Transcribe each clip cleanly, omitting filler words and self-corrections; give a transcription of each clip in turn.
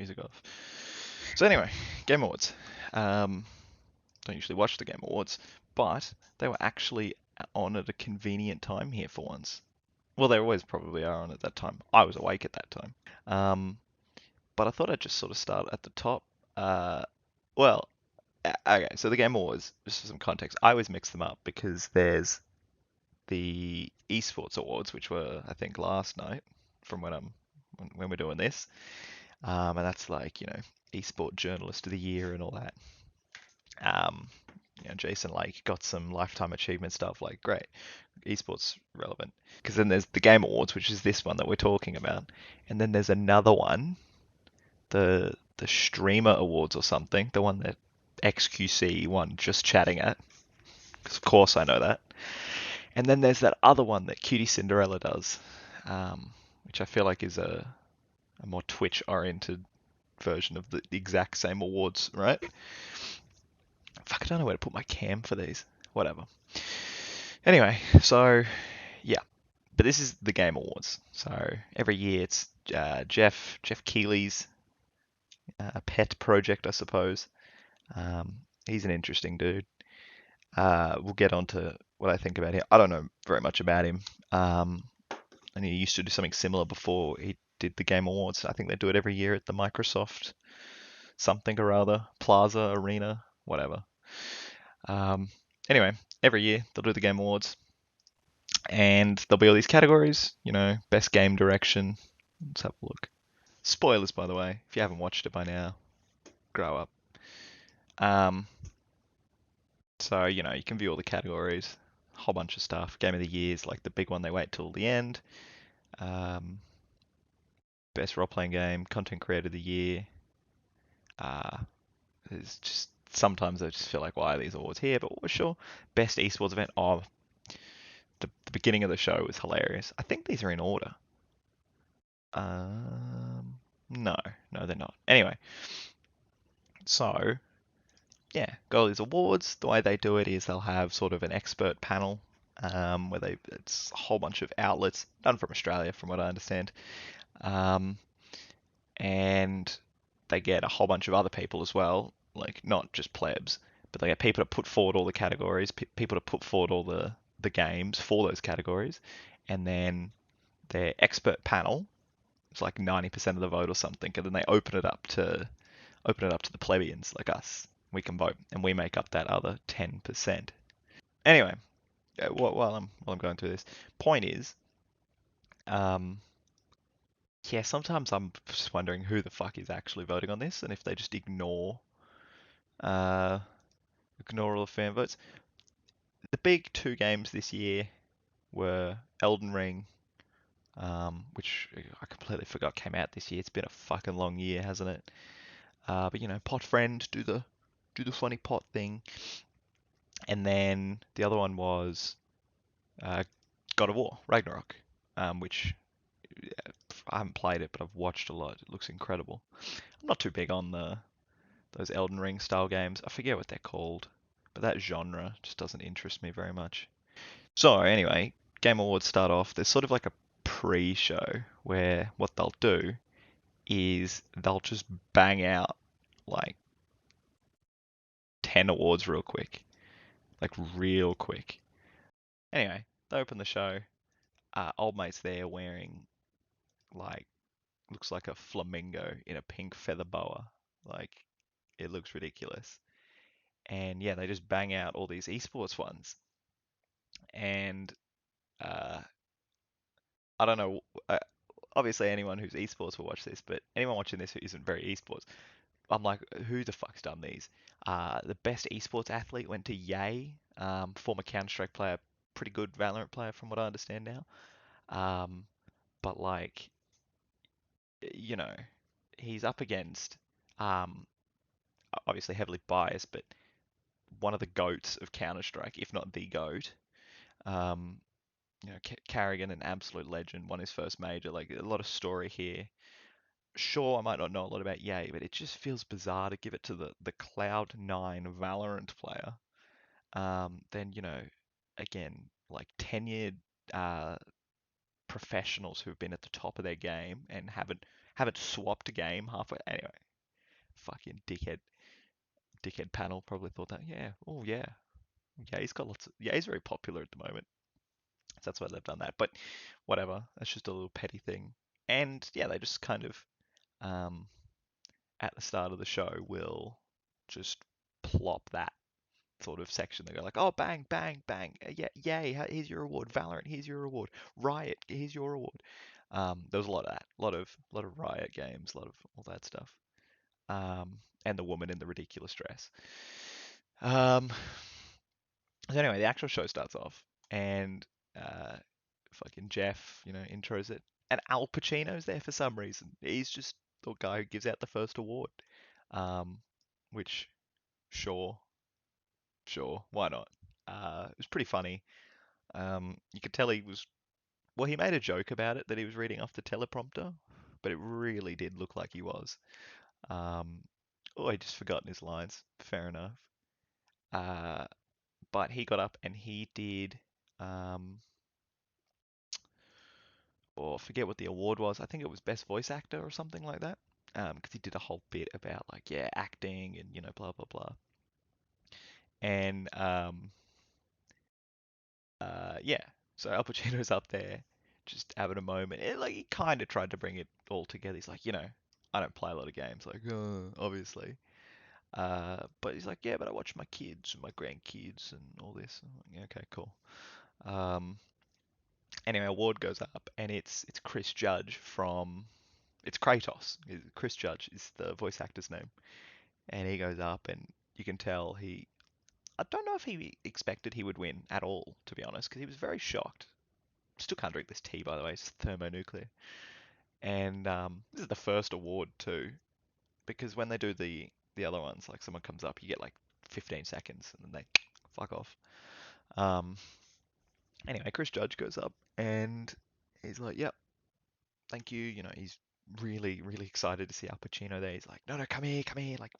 music off. So anyway, Game Awards. Don't usually watch the Game Awards, but they were actually on at a convenient time here for once. Well, they always probably are on at that time. I was awake at that time. Um, but I thought I'd just sort of start at the top. Uh, well, okay, so the Game Awards, just for some context, I always mix them up because there's the Esports Awards, which were, I think, last night from when we're doing this. And that's like, Esport Journalist of the Year and all that. Um, Jason Lake got some lifetime achievement stuff. Like, great, esports relevant. Because then there's the Game Awards, which is this one that we're talking about, and then there's another one, the Streamer Awards or something, the one that XQC won just chatting at. Because of course I know that. And then there's that other one that Cutie Cinderella does, which I feel like is a more Twitch oriented version of the exact same awards, right? Fuck, I don't know where to put my cam for these. Whatever. Anyway, so yeah, but this is the Game Awards. So every year it's Jeff Keighley's pet project, I suppose. He's an interesting dude. We'll get on to what I think about him. I don't know very much about him. Um, and he used to do something similar before he did the Game Awards. I think they do it every year at the Microsoft something or other, Plaza Arena, whatever. Um, anyway, every year they'll do the Game Awards, and there'll be all these categories. Best game direction. Let's have a look. Spoilers, by the way, if you haven't watched it by now, grow up. Um, so you can view all the categories, a whole bunch of stuff. Game of the Year is like the big one. They wait till the end. Um, Best role-playing game, content creator of the year. Uh, it's just sometimes I just feel like, why are these awards here? But we're sure. Best esports event. Oh, the beginning of the show was hilarious. I think these are in order. No, no, they're not. Anyway, so yeah, got all these awards. The way they do it is they'll have sort of an expert panel, where it's a whole bunch of outlets, done from Australia, from what I understand, um, and they get a whole bunch of other people as well, like not just plebs, but they get people to put forward all the categories, people to put forward all the games for those categories, and then their expert panel. It's like 90% of the vote or something, and then they open it up to the plebeians like us. We can vote, and we make up that other 10%. Anyway, while I'm going through this, point is, um, yeah, sometimes I'm just wondering who the fuck is actually voting on this, and if they just uh, ignore all the fan votes. The big two games this year were Elden Ring, which I completely forgot came out this year. It's been a fucking long year, hasn't it? But pot friend, do the funny pot thing, and then the other one was uh, God of War Ragnarok, which I haven't played it, but I've watched a lot. It looks incredible. I'm not too big on those Elden Ring style games. I forget what they're called, but that genre just doesn't interest me very much. So anyway, Game Awards start off. There's sort of like a pre-show where what they'll do is they'll just bang out like 10 awards real quick, like real quick. Anyway, they open the show. Old mate's there wearing like looks like a flamingo in a pink feather boa. Like it looks ridiculous. And yeah, they just bang out all these esports ones. And uh, I don't know. Obviously, anyone who's esports will watch this, but anyone watching this who isn't very esports, I'm like, who the fuck's done these? The best esports athlete went to Yay, former Counter Strike player, pretty good Valorant player from what I understand now. But like, you know, he's up against, um, obviously heavily biased, but one of the goats of Counter Strike, if not the goat. Um, Carrigan, an absolute legend, won his first major. Like a lot of story here. Sure, I might not know a lot about Yay, but it just feels bizarre to give it to the Cloud9 Valorant player. Then again, like tenured uh, professionals who've been at the top of their game and haven't haven't swapped a game halfway. Anyway, fucking dickhead panel probably thought that. Yeah, oh yeah, yeah. He's got lots of. Yeah, he's very popular at the moment. So that's why they've done that. But whatever. That's just a little petty thing. And yeah, they just kind of um, at the start of the show will just plop that sort of section. They go like, oh, bang, bang, bang, yeah, yay, here's your award. Valorant, here's your award. Riot, here's your award. There was a lot of that, a lot of Riot games, a lot of all that stuff. And the woman in the ridiculous dress. Um, so anyway, the actual show starts off, and uh, fucking Jeff, intros it, and Al Pacino's there for some reason. He's just the guy who gives out the first award. Um, which, sure, sure, why not? It was pretty funny. You could tell he was, well, he made a joke about it that he was reading off the teleprompter, but it really did look like he was. Um, oh, I just forgotten his lines. Fair enough. Uh, but he got up and he did, um, or forget what the award was. I think it was Best Voice Actor or something like that. Because he did a whole bit about like, yeah, acting and blah blah blah. And yeah, so Al Pacino's up there, just having a moment. Like he kind of tried to bring it all together. He's like, I don't play a lot of games, like, obviously. But he's like, yeah, but I watch my kids and my grandkids and all this. I'm like, yeah, okay, cool. Um, anyway, award goes up, and it's Chris Judge from it's Kratos. Chris Judge is the voice actor's name, and he goes up, and you can tell he. I don't know if he expected he would win at all, to be honest, because he was very shocked. Still can't drink this tea, by the way. It's thermonuclear. And this is the first award too, because when they do the other ones, like someone comes up, you get like 15 seconds, and then they fuck off. Um, anyway, Chris Judge goes up, and he's like, "Yep, thank you." He's really, really excited to see Al Pacino there. He's like, "No, no, come here, come here!" Like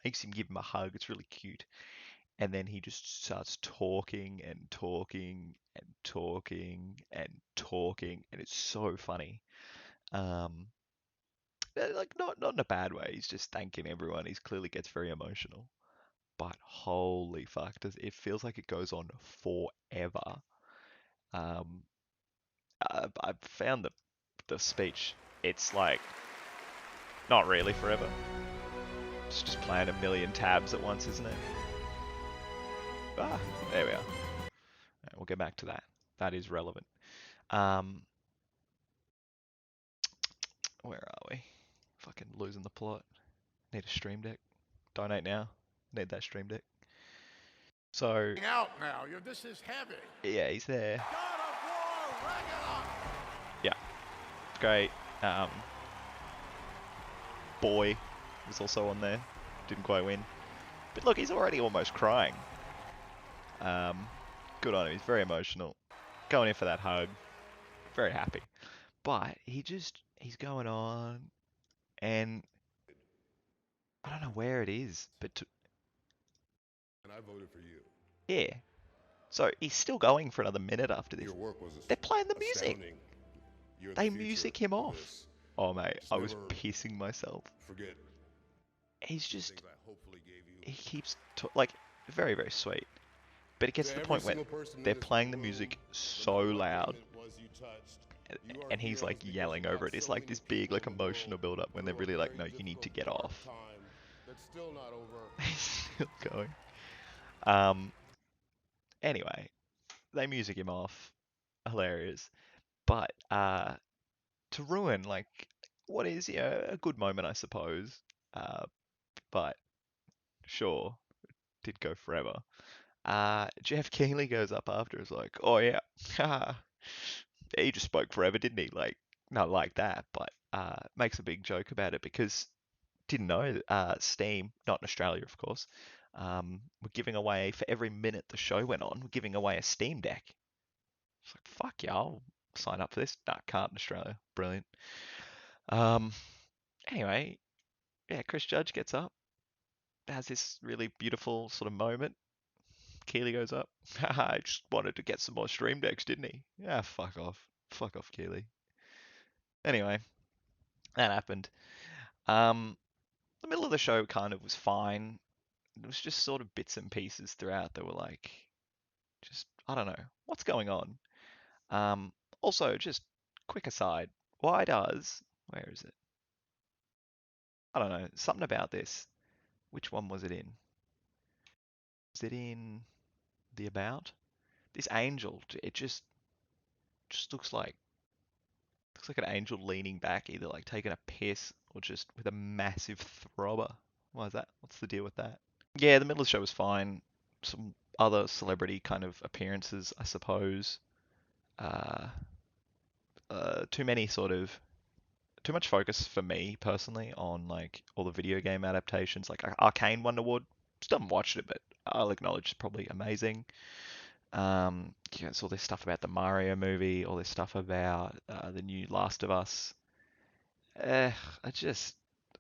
makes him give him a hug. It's really cute. And then he just starts talking and talking and talking and talking, and it's so funny. Um, like not in a bad way. He's just thanking everyone. He clearly gets very emotional. But holy fuck, does it feels like it goes on forever. Um, I've found the speech. It's like not really forever. It's just playing a million tabs at once, isn't it? Ah, there we are. Right, we'll get back to that. That is relevant. Um, where are we? Fucking losing the plot. Need a stream deck. Donate now. Need that stream deck. So Out now. This is heavy. yeah, he's there. God of War Ragnarok. Yeah, great. Um, Boy was also on there. Didn't quite win. But look, he's already almost crying. Um, good on him. He's very emotional. Going in for that hug. Very happy. But he's going on, and I don't know where it is, but And I voted for you. yeah. So he's still going for another minute after this. Your work was They're playing the music. astounding. You're the They future music him of off. this. Oh mate, Just I was never pissing myself. forget He's the just things I hopefully gave you. he keeps like very very sweet, but it gets to the every point where single person in they're this playing the room, music no so matter what loud, game it was you touched, you are and he's heroes like because yelling you over got it. It's so like many this big people like in the emotional world build up when they're through a really like, very no, you need to difficult, get dark off. time that's still not over. He's still going. Um. Anyway, they music him off. Hilarious. But to ruin like what is a good moment, I suppose. Uh, but sure, did go forever. Jeff Keighley goes up after, is like, oh yeah, he just spoke forever, didn't he? Like, not like that, but makes a big joke about it because didn't know Steam, not in Australia, of course, were giving away for every minute the show went on, we're giving away a Steam Deck. It's like, fuck yeah, I'll sign up for this. Nah, can't in Australia. Brilliant. Um, anyway, yeah, Chris Judge gets up, has this really beautiful sort of moment. Keeley goes up. I just wanted to get some more stream decks, didn't he? Yeah, fuck off. Fuck off, Keeley. Anyway, That happened. Um, the middle of the show kind of was fine. It was just sort of bits and pieces throughout that were like, just, I don't know, what's going on? Um, Also, just quick aside, why does, where is it? I don't know, something about this. Which one was it in? Is it in the About? This angel, it just looks like an angel leaning back, either like taking a piss or just with a massive throbber. Why is that? What's the deal with that? Yeah, the middle of the show was fine. Some other celebrity kind of appearances, I suppose. Uh, Too many sort of too much focus for me personally on like all the video game adaptations. Like Arcane won an award. Still haven't watched it, but I'll acknowledge it's probably amazing. Yeah, it's all this stuff about the Mario movie, all this stuff about the new Last of Us. Eh, I just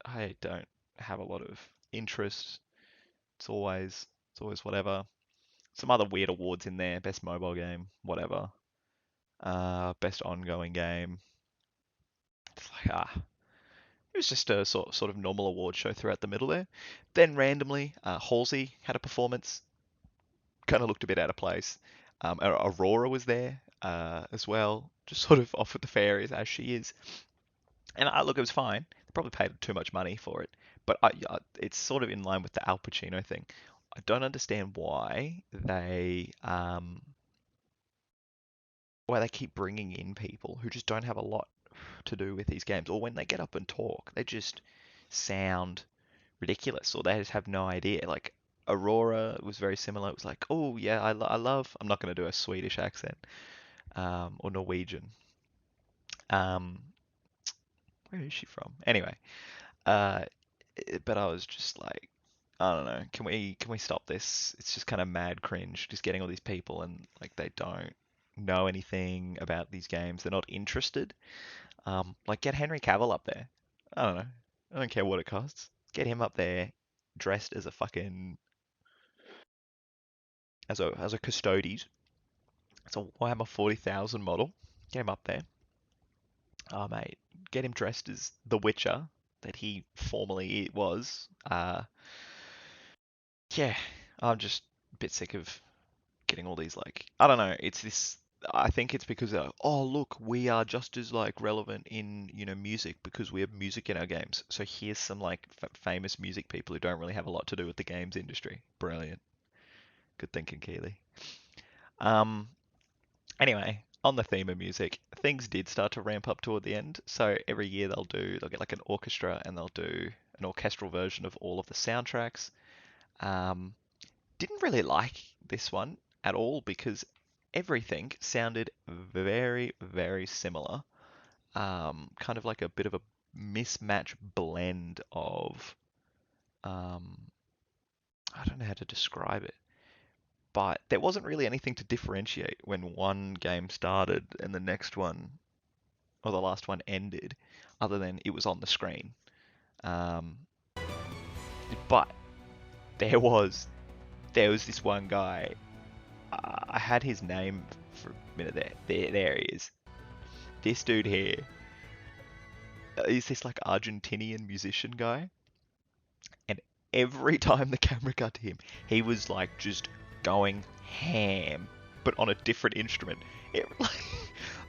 I don't have a lot of interest. It's always whatever. Some other weird awards in there. Best mobile game, whatever. Best ongoing game. It's like it was just a sort of normal award show throughout the middle there. Then randomly, Halsey had a performance. Kind of looked a bit out of place. Aurora was there as well, just sort of off with the fairies as she is. And look, it was fine. They probably paid too much money for it, but it's sort of in line with the Al Pacino thing. I don't understand why they keep bringing in people who just don't have a lot to do with these games, or when they get up and talk, they just sound ridiculous, or they just have no idea. Like Aurora was very similar. It was like, oh yeah, I love. I'm not going to do a Swedish accent, or Norwegian. Um, where is she from? Anyway, uh, but I was just like, I don't know. Can we stop this? It's just kind of mad cringe, just getting all these people and like they don't know anything about these games. They're not interested. Like get Henry Cavill up there. I don't know. I don't care what it costs. Get him up there, dressed as a fucking as a Custodes. It's a Warhammer 40,000 model. Get him up there. Oh mate, get him dressed as the Witcher that he formerly was. Yeah, I'm just a bit sick of getting all these like I don't know. It's this. I think it's because oh look, we are just as like relevant in music because we have music in our games. So here's some like famous music people who don't really have a lot to do with the games industry. Brilliant, good thinking, Keely. Um. Anyway, on the theme of music, things did start to ramp up toward the end. So every year they'll get like an orchestra and they'll do an orchestral version of all of the soundtracks. Um, didn't really like this one at all because everything sounded very, very similar. Kind of like a bit of a mismatch blend of, um, I don't know how to describe it, but there wasn't really anything to differentiate when one game started and the next one or the last one ended, other than it was on the screen. Um, but there was there was this one guy. I had his name for a minute there. There he is. This dude here is this like Argentinian musician guy, and every time the camera cut to him, he was like just going ham, but on a different instrument. It,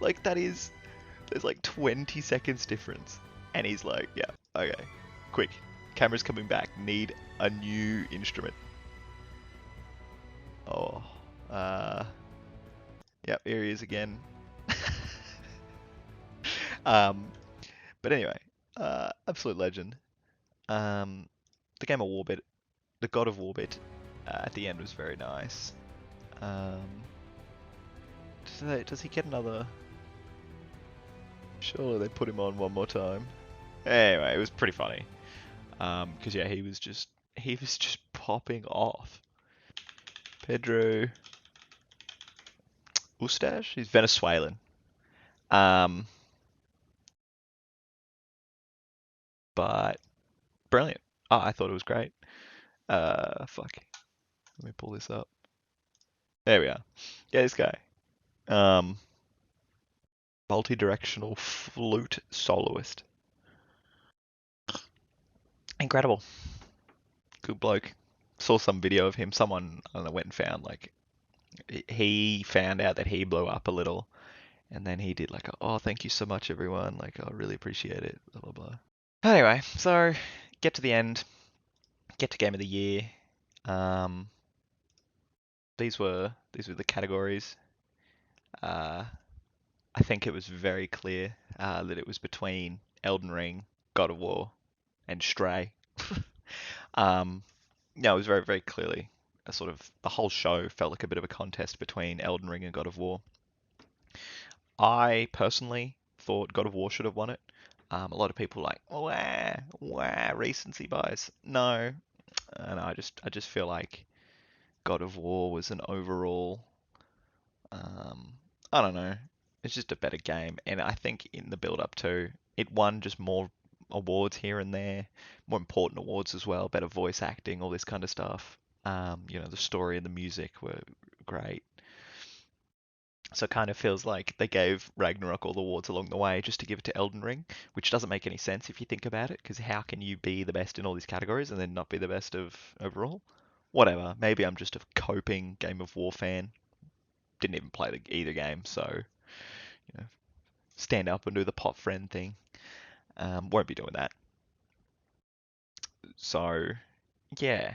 like that is there's like 20 seconds difference, and he's like, yeah, okay, quick, camera's coming back, need a new instrument. Oh, yep, here he is again. um, but anyway, absolute legend. Um, the game of Warbit, the God of Warbit, at the end was very nice. Um, does he get another? Surely they put him on one more time. Anyway, it was pretty funny. Because yeah, he was just popping off. Pedro Ustash, he's Venezuelan. Um, but brilliant. Oh, I thought it was great. Fuck. Let me pull this up. There we are. Yeah, this guy. Um, multi-directional flute soloist. Incredible. Good bloke. Saw some video of him. Someone, I don't know, went and found like he found out that he blew up a little, and then he did like, oh, thank you so much, everyone. Like, I really appreciate it. Blah blah blah. Anyway, so get to the end, get to game of the year. Um, these were the categories. Uh, I think it was very clear that it was between Elden Ring, God of War, and Stray. um, no, it was very, very clearly a sort of the whole show felt like a bit of a contest between Elden Ring and God of War. I personally thought God of War should have won it. A lot of people were like, wah, recency bias. No, and I just feel like God of War was an overall, um, I don't know, it's just a better game, and I think in the build up to it won just more awards here and there, more important awards as well, better voice acting, all this kind of stuff. The story and the music were great. So it kind of feels like they gave Ragnarok all the awards along the way just to give it to Elden Ring, which doesn't make any sense if you think about it, because how can you be the best in all these categories and then not be the best of overall? Whatever. Maybe I'm just a coping Game of War fan. Didn't even play either game, so stand up and do the pot friend thing. Won't be doing that. So yeah,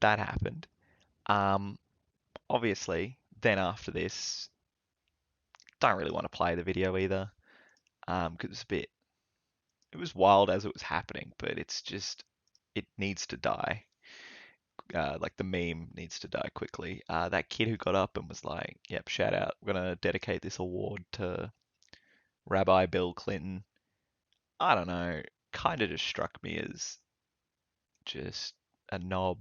that happened. Um, Obviously, then after this, don't really want to play the video either. Because it was wild as it was happening, but it's just, it needs to die. Like the meme needs to die quickly. That kid who got up and was like, "Yep, shout out, we're gonna dedicate this award to Rabbi Bill Clinton." I don't know, kind of just struck me as just a knob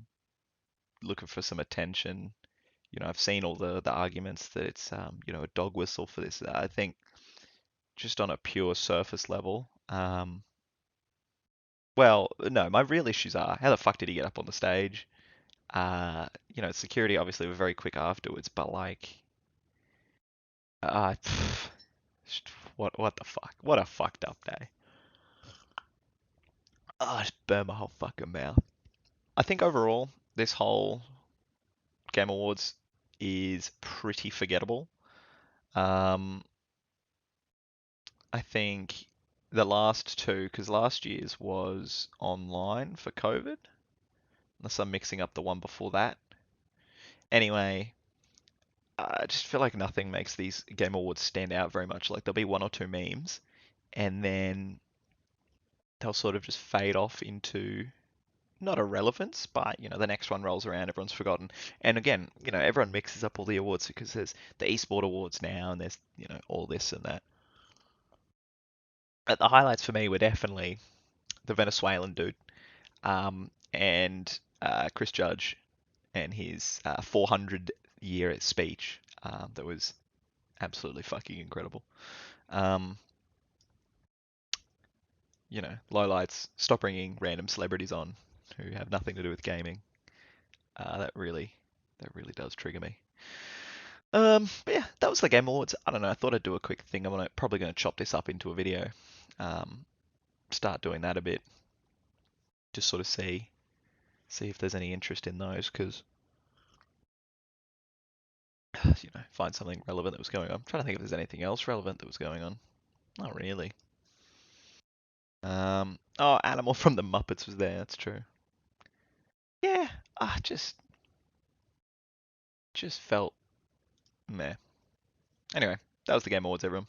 looking for some attention. I've seen all the arguments that it's a dog whistle for this. I think just on a pure surface level, well, no, my real issues are how the fuck did he get up on the stage? Security obviously were very quick afterwards, but like, uh, what the fuck? What a fucked up day. I just burned my whole fucking mouth. I think overall, this whole Game Awards is pretty forgettable. Um, I think the last two, because last year's was online for COVID, unless I'm mixing up the one before that. Anyway, I just feel like nothing makes these Game Awards stand out very much. Like there'll be one or two memes, and then they'll sort of just fade off into not irrelevance, but the next one rolls around, everyone's forgotten. And again, everyone mixes up all the awards because there's the esport awards now, and there's all this and that. But the highlights for me were definitely the Venezuelan dude, and Chris Judge and his 400-year speech. That was absolutely fucking incredible. Um, Lowlights, stop bringing random celebrities on who have nothing to do with gaming. That really does trigger me. But yeah, that was the Game Awards. I don't know. I thought I'd do a quick thing. Probably going to chop this up into a video. Um, Start doing that a bit. Just sort of see if there's any interest in those, because find something relevant that was going on. I'm trying to think if there's anything else relevant that was going on. Not really. Oh, Animal from the Muppets was there. That's true. Yeah, I just felt meh. Anyway, that was the Game Awards, everyone.